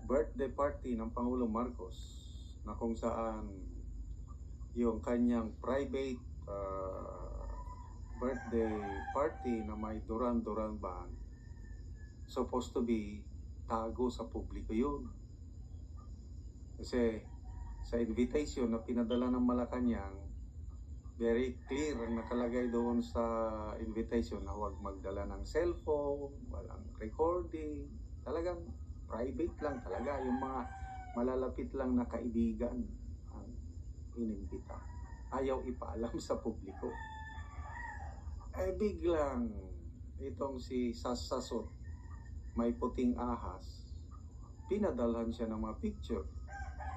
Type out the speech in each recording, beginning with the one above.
birthday party ng Pangulong Marcos na kung saan yung kanyang private birthday party na may Duran-Duran band, supposed to be tago sa publiko yun. Kasi sa invitation na pinadala ng Malacanang, very clear ang nakalagay doon sa invitation na huwag magdala ng cellphone, walang recording, talagang private lang talaga, yung mga malalapit lang na kaibigan ang inimbita. Ayaw ipaalam sa publiko. Biglang itong si Sasasot, may puting ahas, pinadalhan siya ng mga picture,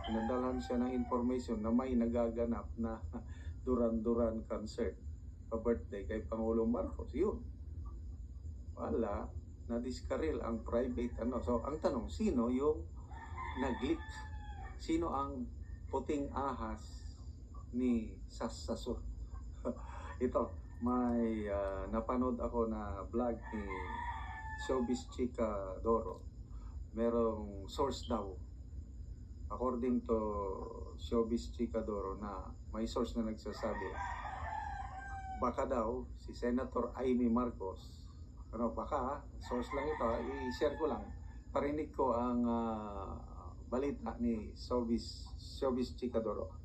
pinadalhan siya ng information na may nagaganap na Duran-Duran concert pa birthday kay Pangulong Marcos. Yun, wala, na-discarrel ang private ano. So ang tanong, sino yung nag-leak? Sino ang puting ahas ni Sasasot? Ito, may napanood ako na vlog ni Showbiz Chika Doro. Merong source daw, according to Showbiz Chika Doro, na may source na nagsasabi baka daw si Senator Amy Marcos, baka, source lang ito, i-share ko lang, parinig ko ang balita ni Showbiz Chika Doro.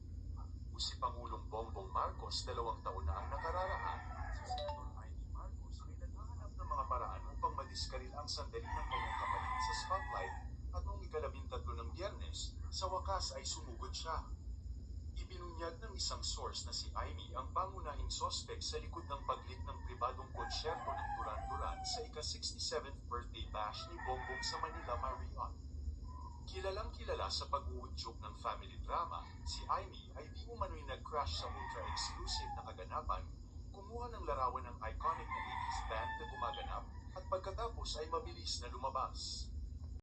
Si Pangulong Bongbong Marcos 2 taon na ang nakararaan. Si Senator Amy Marcos ay naghahanap ng mga paraan upang madiskaril ang sandali ng kanyang kapatid sa spotlight at noong 13 ng Biyernes, sa wakas ay sumugod siya. Ibinunyag ng isang source na si Amy ang pangunahing sospek sa likod ng pag-leak ng pribadong konsyerto ng Duran-Duran sa ika-67th birthday bash ni Bongbong sa Manila Marriott. Kilalang-kilala sa pag-uudyok ng family drama, si Amy ay di umano'y nag-crash sa ultra-exclusive na kaganapan, kumuha ng larawan ng iconic na 80s band na gumaganap, at pagkatapos ay mabilis na lumabas.